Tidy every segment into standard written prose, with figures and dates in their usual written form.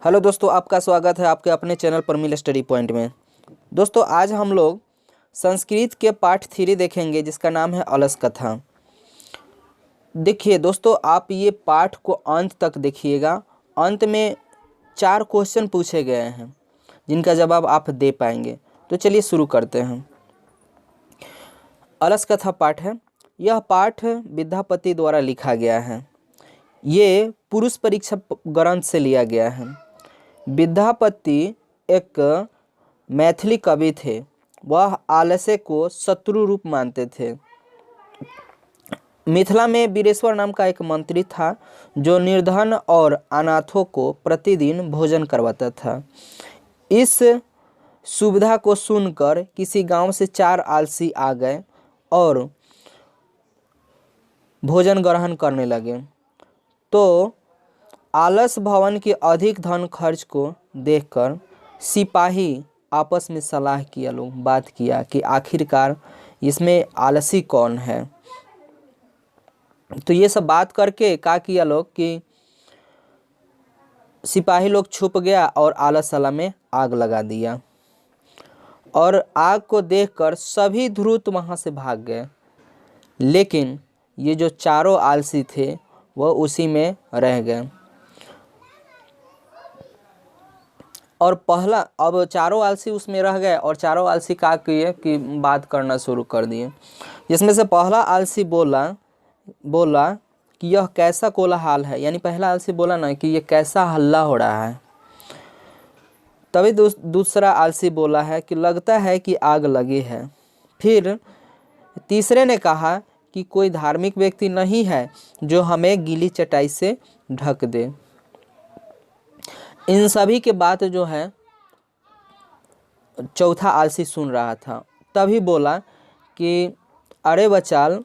Hello दोस्तों, आपका स्वागत है आपके अपने चैनल पर मिल स्टडी पॉइंट में। दोस्तों आज हम लोग संस्कृत के पाठ 3 देखेंगे जिसका नाम है अलस कथा। देखिए दोस्तों, आप ये पाठ को अंत तक देखिएगा। अंत में 4 क्वेश्चन पूछे गए हैं जिनका जवाब आप दे पाएंगे। तो चलिए शुरू करते हैं। अलस कथा पाठ है। यह पाठ विद्यापति द्वारा लिखा गया है। ये पुरुष परीक्षा ग्रंथ से लिया गया है। विद्यापति एक मैथिली कवि थे। वह आलस्य को शत्रु रूप मानते थे। मिथिला में वीरेश्वर नाम का एक मंत्री था जो निर्धन और अनाथों को प्रतिदिन भोजन करवाता था। इस सुविधा को सुनकर किसी गांव से 4 आलसी आ गए और भोजन ग्रहण करने लगे। तो आलस भवन के अधिक धन खर्च को देखकर सिपाही आपस में सलाह किया, लोग बात किया कि आखिरकार इसमें आलसी कौन है। तो ये सब बात करके क्या किया लोग कि सिपाही लोग छुप गया और आलसशाला में आग लगा दिया और आग को देखकर सभी धूर्त वहाँ से भाग गए। लेकिन ये जो चारों आलसी थे वह उसी में रह गए। और पहला, अब चारों आलसी उसमें रह गए और चारों आलसी क्या किए कि बात करना शुरू कर दिए। जिसमें से पहला आलसी बोला कि यह कैसा कोलाहल है, यानी पहला आलसी बोला ना कि ये कैसा हल्ला हो रहा है। तभी दूसरा आलसी बोला है कि लगता है कि आग लगी है। फिर तीसरे ने कहा कि कोई धार्मिक व्यक्ति नहीं है जो हमें गीली चटाई से ढक दे। इन सभी के बात जो है चौथा आलसी सुन रहा था। तभी बोला कि अरे बचाल,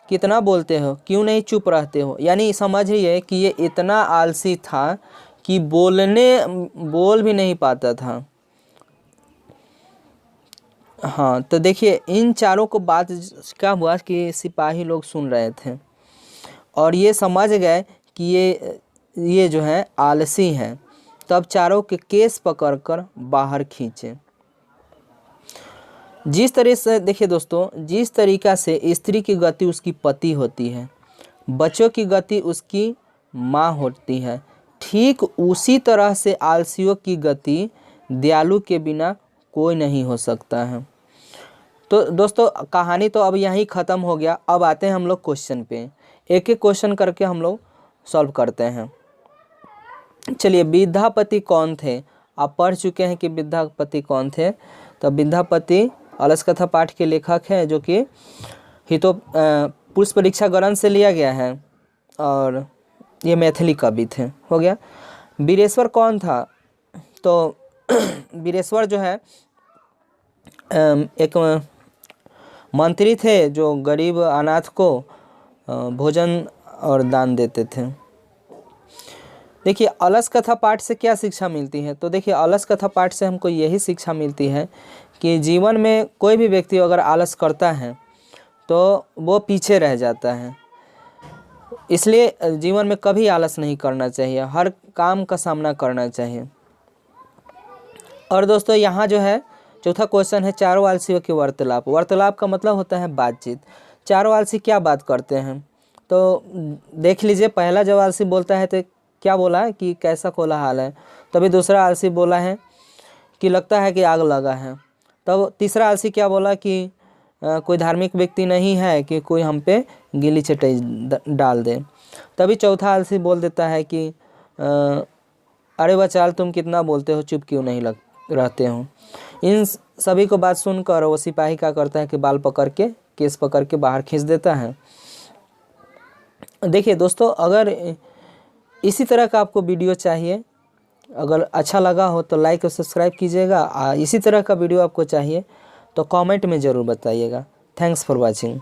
कितना बोलते हो, क्यों नहीं चुप रहते हो। यानी समझिए कि ये इतना आलसी था कि बोल भी नहीं पाता था। हाँ, तो देखिए इन चारों को बात क्या हुआ कि सिपाही लोग सुन रहे थे और ये समझ गए कि ये जो है आलसी हैं। तब चारों के केस पकड़कर बाहर खींचे। जिस तरह से देखिए दोस्तों, जिस तरीका से स्त्री की गति उसकी पति होती है, बच्चों की गति उसकी माँ होती है, ठीक उसी तरह से आलसियों की गति दयालु के बिना कोई नहीं हो सकता है। तो दोस्तों कहानी तो अब यहीं ख़त्म हो गया। अब आते हैं हम लोग क्वेश्चन पे। एक एक क्वेश्चन करके हम लोग सॉल्व करते हैं। चलिए, विद्यापति कौन थे? आप पढ़ चुके हैं कि विद्यापति कौन थे। तो विद्यापति अलस कथा पाठ के लेखक हैं जो कि पुरुष परीक्षा ग्रंथ से लिया गया है और ये मैथिली कवि थे। हो गया। वीरेश्वर कौन था? तो वीरेश्वर जो है एक मंत्री थे जो गरीब अनाथ को भोजन और दान देते थे। देखिए अलस कथा पाठ से क्या शिक्षा मिलती है? तो देखिए अलस कथा पाठ से हमको यही शिक्षा मिलती है कि जीवन में कोई भी व्यक्ति अगर आलस करता है तो वो पीछे रह जाता है। इसलिए जीवन में कभी आलस नहीं करना चाहिए, हर काम का सामना करना चाहिए। और दोस्तों यहाँ जो है चौथा क्वेश्चन है चारों आलसियों के वार्तालाप। वार्तालाप का मतलब होता है बातचीत। चारों आलसी क्या बात करते हैं तो देख लीजिए। पहला जब आलसी बोलता है तो क्या बोला है कि कैसा कोलाहल है। तभी दूसरा आलसी बोला है कि लगता है कि आग लगा है। तब तीसरा आलसी क्या बोला कि कोई धार्मिक व्यक्ति नहीं है कि कोई हम पे गीली चटाई डाल दे। तभी चौथा आलसी बोल देता है कि अरे बचाल, तुम कितना बोलते हो, चुप क्यों नहीं रहते हो। इन सभी को बात सुनकर वो सिपाही क्या करता है कि बाल पकड़ के, केस पकड़ के बाहर खींच देता है। देखिए दोस्तों, अगर इसी तरह का आपको वीडियो चाहिए, अगर अच्छा लगा हो तो लाइक और सब्सक्राइब कीजिएगा। इसी तरह का वीडियो आपको चाहिए तो कमेंट में ज़रूर बताइएगा। Thanks for watching.